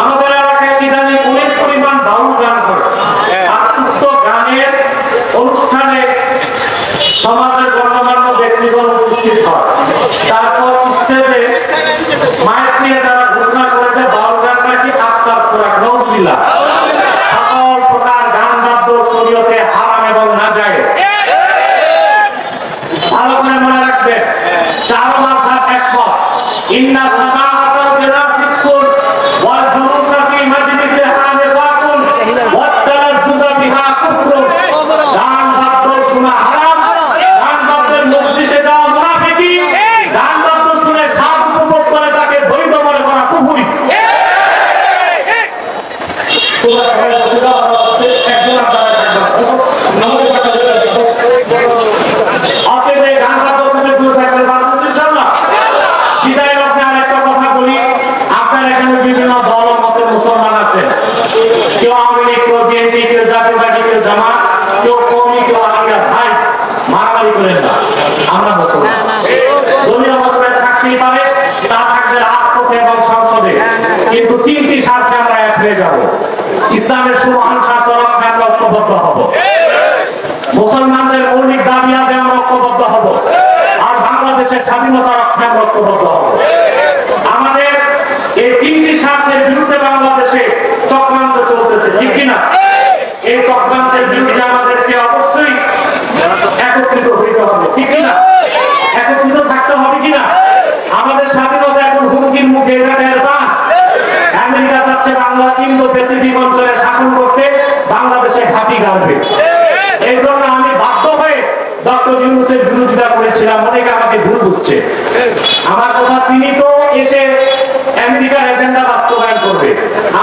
আমাদের এলাকায় ইদানিং অনেক পরিমাণ বাউল গান করে, আর উক্ত গানের অনুষ্ঠানে সমাজের গণ্যমান্য ব্যক্তিগণ উপস্থিত হয়। তারপর স্টেজে মাইক নিয়ে তারা ঘোষণা করেছে বাউল গান নাকি আত্মার খোরাক, নওজুবিল্লাহ। সকল প্রকার গান বাদ্য শরীয়তে হারাম এবং নাজায়েজ। ভালো করে মনে রাখবেন, চার মাযহাব একমত। ইন্না সামাআতাল বিনাফিসকুল ওয়াল জুলুসা ফি মাজলিসি হামিদাতুন ওয়াত তালাজ্জুজা বিহা কুফরুন। গান বাদ্য শোনা হারাম, গান বাদ্যের মজলিসে যাওয়া মুনাফিকি, গান বাদ্য শুনে স্বাদ উপভোগ করে তাকে বৈধ মনে করা কুফরি। তোমরা সবাই বসে যাও, একজন আপনারা থাকবেন, নম্বরের কথা বলে অতএব এই গান বাদ্য থেকে দূরে থাকবেন, ইনশাআল্লাহ। বিদায় লগ্নে আরেকটা কথা বলি, আপনার এখানে বিভিন্ন দল ও মতের মুসলমান আছেন। কেউ আওয়ামী লীগ, কেউ বিএনপি, কেউ জাতীয়তাবাদী, কেউ জামাত, কেউ কওমি, কেউ আলিয়া। ভাই মারামারি করেন না, আমরা মুসলমান। দলীয় মতভেদ থাকতেই পারে, তা থাকবে রাজপথে এবং সংসদে, কিন্তু তিনটি স্বার্থে আমরা এক হয়ে যাব। ইসলামের সুমহান স্বার্থ রক্ষায় আমরা ঐক্যবদ্ধ হব, মুসলমানদের মৌলিক দাবি আদায়ে আমরা ঐক্যবদ্ধ হব, আর বাংলাদেশের স্বাধীনতা রক্ষায় আমরা ঐক্যবদ্ধ হব। আমাদের এই তিনটি স্বার্থের বিরুদ্ধে বাংলাদেশে চক্রান্ত চলতেছে, ঠিক কিনা? এই চক্রান্তের বিরুদ্ধে আমাদেরকে অবশ্যই একত্রিত হইতে হবে, ঠিক কিনা? একত্রিত থাকতে হবে কিনা? আমাদের স্বাধীনতা এখন হুমকির মুখে, এটা টের পান? আমেরিকা চাচ্ছে বাংলা ইন্দো প্যাসিফিক অঞ্চলে শাসন করতে, বাংলাদেশে ঘাঁটি গাড়বে। এই জন্য আমি বাধ্য হয়ে ডক্টর ইউনূসের বিরোধিতা করেছিলাম। অনেকে আমাকে ভুল বুঝছে। আমার কথা, তিনি তো এসে আমেরিকার এজেন্ডা বাস্তবায়ন করবে,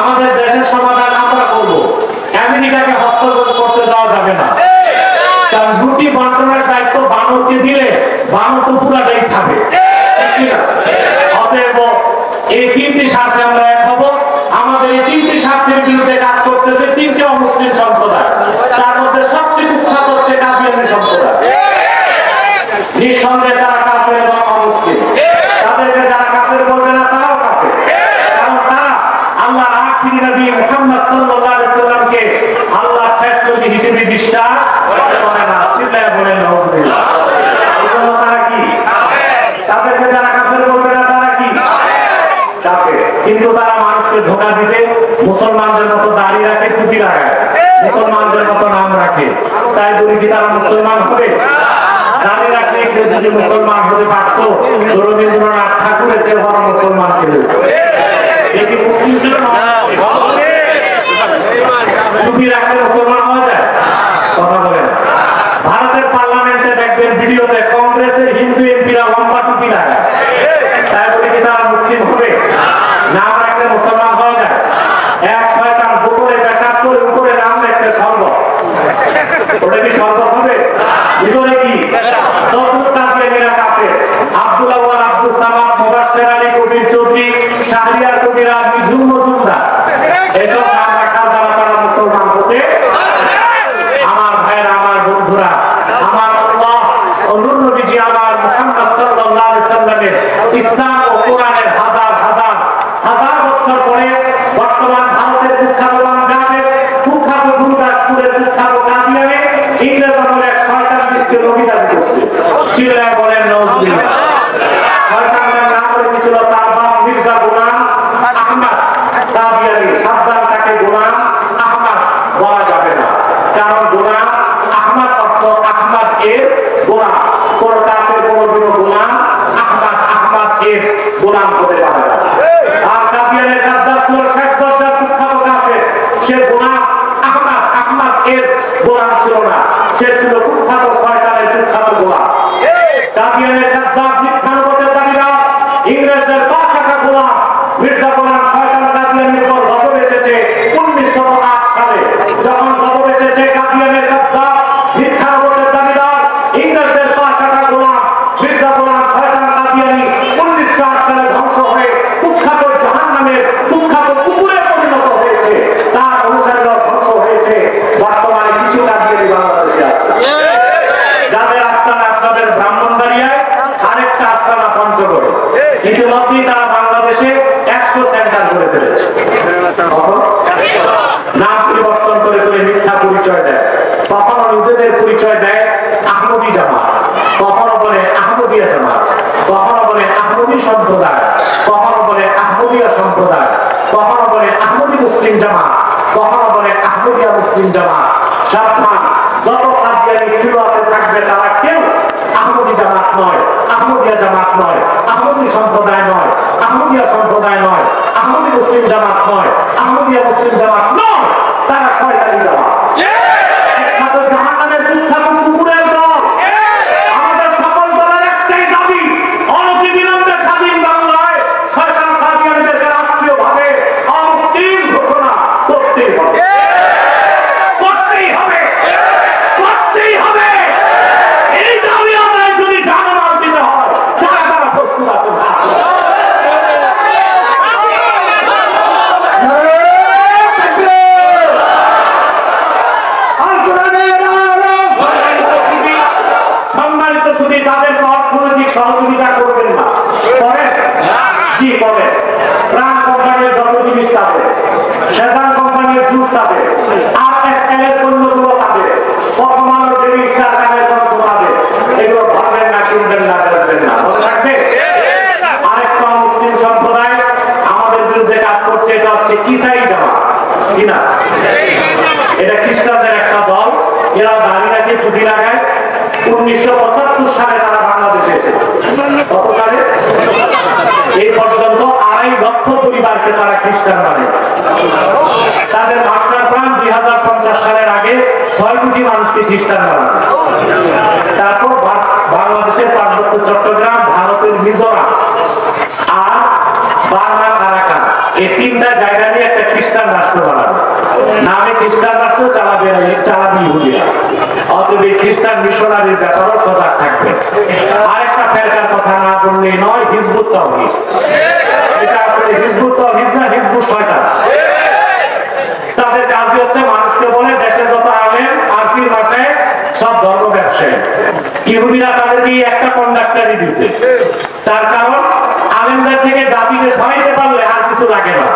আমাদের দেশের সমাধান আমরা করব। আমেরিকাকে হস্তক্ষেপ করতে দেওয়া যাবে না, কারণ রুটি বন্টনের দায়িত্ব বানরকে দিলে বানর তো পুরাটাই খাবে, ঠিক কিনা? অতএব এই তিনটি স্বার্থে আমরা এক হব। আমাদের এই তিনটি স্বার্থের বিরুদ্ধে কাজ করতেছে তিনটি অমুসলিম সম্প্রদায়, তার মধ্যে সবচেয়ে কুখ্যাত হচ্ছে কাদিয়ানী সম্প্রদায়। নিঃসন্দেহে তারা কাফের এবং অমুসলিম। তাদেরকে যারা কাফের করবে না, তারাও কাফের, কারণ তারা আল্লাহর আখিরি নবী মুহাম্মদ সাল্লাল্লাহু আলাইহি সাল্লামকে আল্লাহর শেষ নবী হিসেবে বিশ্বাস করে না। চিল্লায়ে বলেন নাউজুবিল্লাহ। এজন্য তারা কি কাফের? তাদেরকে যারা কাফের করবে না, তারা কি কাফের? কিন্তু তারা মানুষকে ধোঁকা দিতে মুসলমানদের মতো দাড়ি রাখে, টুপি লাগায়, মুসলমানদের মতো নাম রাখে। তাই বলি কি তারা মুসলমান হবে? দাড়ি রাখলে কেউ যদি মুসলমান হতে পারত, রবীন্দ্রনাথ ঠাকুরের চেয়ে বড় মুসলমান ছিল। এটি মুসলিম ছিল না? টুপি রাখলে মুসলমান হওয়া যায়? কথা বলেন। ভারতের পার্লামেন্টে দেখবেন ভিডিওতে কংগ্রেসের হিন্দু এমপিরা লম্বা টুপি লাগায়। তাই বলি কি তারা মুসলিম হবে? নাম রাখলে মুসলমান হওয়া যায়? এক শয়তান দুপুরে পেশাব করে উপরে নাম লেখছে শরবত, ওটা কি শরবত হবে? ভিতরে কি আব্দুল আউয়াল, আব্দুল সামাদ, মুবাশশির আলী, কবির চৌধুরী, শাহরিয়ার কবির, ঝুম মজুমদার, এসব নাম রাখার দ্বারা তারা মুসলমান হতে। আমার ভাইয়েরা, আমার বন্ধুরা, আমার আল্লাহ ও নূর নবীজি আমার মুহাম্মদ সাল্লাল্লাহু আলাইহি সাল্লামের ইসলাম ও কোরআনের হাজার হাজার হাজার বছর পরে বর্তমান ভারতের কুখ্যাত পাঞ্জাবের কুখ্যাত গুরুদাসপুরের কুখ্যাত কাদিয়ানে ইংরেজ আমলে এক শয়তান বীজকে নবী দাবি করছে। চিল্লায় বলেন নাউজুবিল্লাহ। শয়তানের নাম রেখেছিল তার বাপ মির্জা গোলাম আহমদ কাদিয়ানি। সাবধান, তাকে গোলাম আহমদ বলা যাবে না, কারণ গোলাম আহমদ অর্থ আহমদ এর গোলাম। কোন কাফের কোনদিনও গোলাম আহমদ এর গোলাম হতে পারে না। আর কাদিয়ানের গাদ্দার ছিল শেষ দরজার কুখ্যাত কাফের, সে গোলাম আহমদ এর গোলাম ছিল না, সে ছিল কুখ্যাত শয়তানের কুখ্যাত গোলাম। কাদিয়ানের গাদ্দার মিথ্যানুবাদের দাবিদার, ইংরেজদের পা কাটা গোলাম মির্জা গোলাম শয়তান কাদিয়ানির উপর গজব এসেছে 1908 সালে। যখন গজব এসেছে, কাদিয়ানের গাদ্দার মিথ্যানুবাদের দাবিদার, ইংরেজদের পা কাটা গোলাম মির্জা গোলাম শয়তান কাদিয়ানি 1908 সালে ধ্বংস হয়ে কুখ্যাত জাহান্নামের কুখ্যাত কুকুরে পরিণত হয়েছে। তার অনুসারীরা ধ্বংস হয়েছে। বর্তমানে কিছু কাদিয়ানি বাংলাদেশে আছে, যাদের আস্তানা আপনাদের ব্রাহ্মণবাড়িয়ায়, আরেকটা আস্তানা পঞ্চগড়ে। ইতিমধ্যেই তারা বাংলাদেশে 100 সেন্টার করে ফেলেছে। নাম পরিবর্তন করে করে মিথ্যা পরিচয় দেয়। কখনো নিজেদের পরিচয় দেয় আহমদী জামাত, কখনো বলে আহমদিয়া জামাত, কখনো বলে আহমদী সম্প্রদায়, কখনো বলে আহমদিয়া সম্প্রদায়, কখনো বলে আহমদী মুসলিম জামাত, কখনো বলে আহমদিয়া মুসলিম জামাত। সাবধান, যত কাদিয়ানি ফিরোয়াতে থাকবে তারা কেউ আহমদী জামাত নয়, আহমদিয়া জামাত নয়, আহমদী সম্প্রদায় নয়, আহমদিয়া সম্প্রদায় নয়, আহমদী মুসলিম জামাত নয়, আহমদিয়া মুসলিম জামাত নয়, তারা শয়তানি জামাত। জাহান্নামের কুখ্যাত কুকুরের দল। আমাদের সকল দলের একটাই দাবি, অনতিবিলম্বে স্বাধীন বাংলায় শয়তান কাদিয়ানীদেরকে রাষ্ট্রীয়ভাবে অমুসলিম ঘোষণা করতেই হবে, করতেই হবে, করতেই হবে। এই দাবি আমরা যদি জানামাল দিতে হয়, যারা তারা প্রস্তুত আছেন। সম্মানিত শুধু তাদেরকে অর্থনৈতিক সহযোগিতা করবেন না, করেন কি করেন? প্রাণ কোম্পানির যত জিনিস তাদের, সেদান কোম্পানির জুস তাদের, আর এক তেলের পণ্যগুলো তাদের, প্রথমালোর জিনিসটা তাদের পণ্য তাদের, এগুলো ভাববেন না, কিনবেন না, বেচবেন না, মনে রাখবে। আরেকটা মুসলিম সম্প্রদায় আমাদের বিরুদ্ধে কাজ করছে, এটা হচ্ছে ইসাই জামাত, কিনা? এটা খ্রিস্টানদের একটা দল, এরা দাঁড়িয়ে রাখে, ছুটি লাগায়। 1975 সালে তারা বাংলাদেশে এসেছে। কত সালে? এই পর্যন্ত 2.5 লক্ষ পরিবারকে তারা খ্রিস্টান বানিয়েছে। তাদের মাস্টার প্ল্যান 2050 সালের আগে 6 কোটি মানুষকে খ্রিস্টান বানাবে। তারপর বাংলাদেশের পার্বত্য চট্টগ্রাম, ভারতের মিজোরাম আর বার্মার আরাকান, এই 3টা জায়গা নিয়ে একটা খ্রিস্টান রাষ্ট্র বানাবে। নামে খ্রিস্টান রাষ্ট্র, চালাবে ইহুদিরা। অতএব খ্রিস্টান মিশনারির ব্যাপারেও সজাগ থাকবে। আরেকটা ফেরকার কথা না বললে নয়, হিজবুত তাওহীদ। এটা আসলে হিজবুত তাওহীদ না, হিজবুত শয়তান। তাদের কাজই হচ্ছে মানুষকে বলে দেশে যত আলেম আর পীর মাসায়েখ সব ধর্ম ব্যবসায়ী। ইহুদিরা তাদেরকে একটা কন্ডাক্টরই দিচ্ছে। তার কারণ আলেমদের থেকে জাতিকে সরাইতে পারলে আর কিছু লাগে না।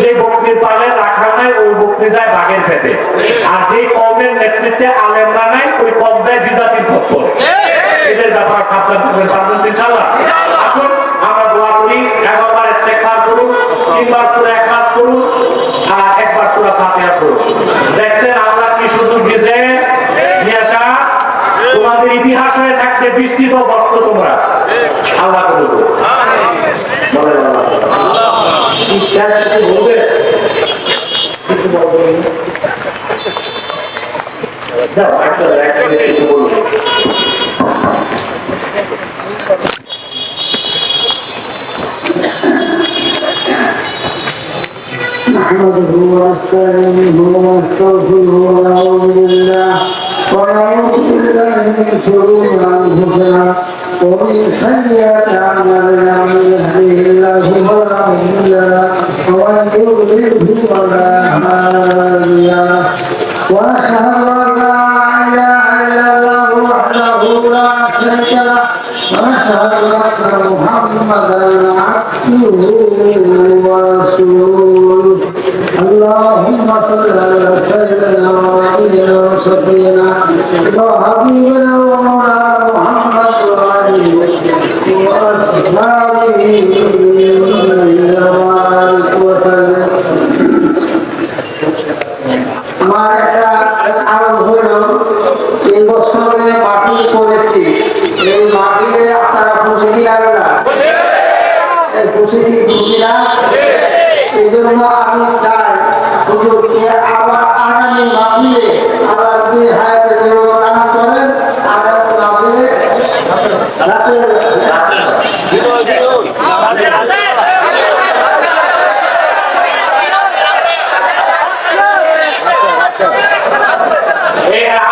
যে বকরির পালে রাখা নাই, ওই বকরি যায় বাঘের পেটে। আর যে কওমের নেতৃত্বে আলেমরা নাই, ওই কওম যায় বিজাতির পক্ষ। এদের ব্যাপারে সাবধান থাকবেন, পারবেন ইনশাআল্লাহ। আসুন আমরা দোয়া করি, 11 বার ইস্তেগফার করুন, 3 বার সূরা ইখলাস করুন, আর 1 বার সূরা ফাতিহা করুন। দেখছেন আল্লাহ কি সুযোগ দিয়েছে? নিয়াশা তোমাদের ইতিহাস হয়ে থাকবে, বৃষ্টিত বস্ত তোমরা। আল্লাহ কবুল করুন। বলেন আল্লাহ। কিছু বলবে? কিছু বলবেন? দাও একটা কিছু বলুন। نحمده ونستعينه ونستغفره ونعوذ بالله من شرور انفسنا ومن سيئات اعمالنا، من يهده الله فلا مضل له ومن يضلل فلا هادي له، واشهد ان لا اله الا الله وحده لا شريك له، واشهد ان محمدا عبده ورسوله. اللهم صل على سيدنا ونبينا وشفيعنا وحبيبنا ومولانا محمد وآله وأصحابه وسلم. আমার একটা আরম্ভ হলো, এই বছরে মাটি করেছি, এই মাটিতে আপনারা খুশি দিলাম না? খুশি না? এই জন্য আমি চাই হুজুরকে আবার আগামী মাহফিলে আবার যদি হায়াতে দান করেন, আগামী মাহফিলে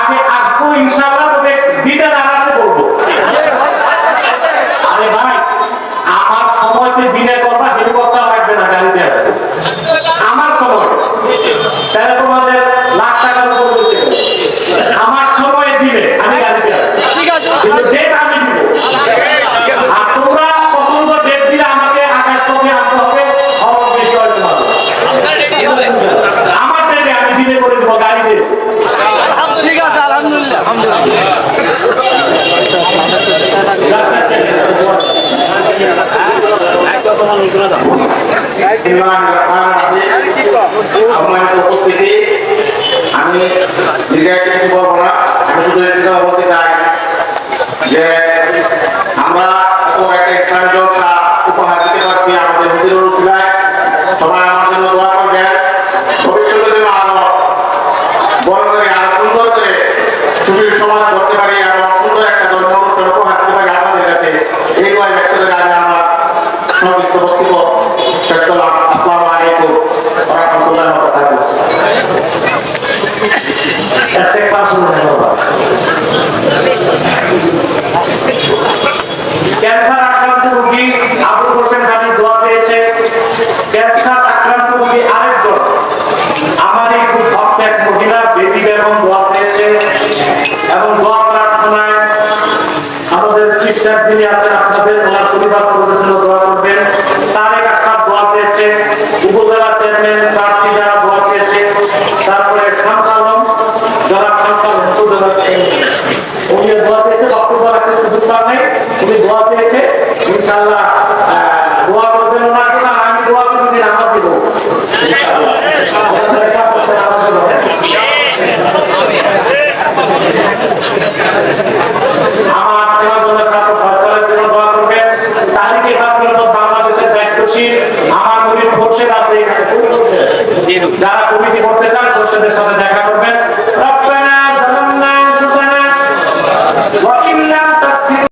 আমি আসবো ইনশাআল্লাহ, দিনের আগাতে বলবো। আরে ভাই, আমার সময়তে দিনে করবা, হেলিকপ্টার লাগবে না, গাড়িতে আসবে। আমার সময় তাহলে তোমাদের লাখ টাকার উপর বলতে আমার সময় দিলে আমি গাড়িতে আসবো, কিন্তু ডেট আমি দিব। আর তোমরা কত সম্মানিত উপস্থিতি, আমি দীর্ঘায়িত কিছু বলবো না, আমি শুধু এটা বলতে চাই যে আমরা এত একটা ইসলামী জলসা উপহার দিতে পারছি আমাদের হুজুরুল উসিলায়। সবাই আমার জন্য দোয়া করবেন, ভবিষ্যতে যেন আরো বড় করে আরো সুন্দর করে সুশীল সমাজ করতে পারি এবং সুন্দর একটা ধর্ম অনুষ্ঠান উপহার দিতে পারি আপনাদের কাছে। এই দোয়া ব্যক্ত করে আমি আমার সংক্ষিপ্ত বক্তব্য শেষ করলাম। আসসালামু আলাইকুম ওয়া রাহমাতুল্লাহি ওয়া বারাকাতুহু। ইস্তেগফার শুনুন বাবা। ক্যান্সার আক্রান্ত রোগী আবু হোসেন হানি দোয়া চেয়েছে। ক্যান্সার আক্রান্ত রোগী আরেকজন আমাদের খুব ভক্ত এক মহিলা বেবি বেগম দোয়া চেয়েছে এবং দোয়া প্রার্থনায় আমাদের চিকিৎসক যিনি আছেন আপনাদের ওনার পরিবার পরিজনের জন্য দোয়া করবেন। তারেক আশরাফ দোয়া চেয়েছে, উপজেলা চেয়ারম্যান প্রার্থী যারা দোয়া চেয়েছে, তারপরে শামস আলম যারা শামস আলম উপজেলা উনি দোয়া চেয়েছে, বক্তব্য রাখতে সুযোগ পাওয়া নাই, উনি দোয়া চেয়েছে। ইনশাআল্লাহ দোয়া করবেন ওনার জন্য, আর আমি দোয়া করে দিন নামাজ দিব ইনশাআল্লাহ। আমার সেবা জন্য ছাত্র ফয়সালের জন্য দোয়া করবেন। তাহরিকে ছাত্রদের বাংলাদেশের দায়িত্বশীল আমার মুরিদ খোরশেদ আছে, যারা কমিটি করতে চান খোরশেদের সাথে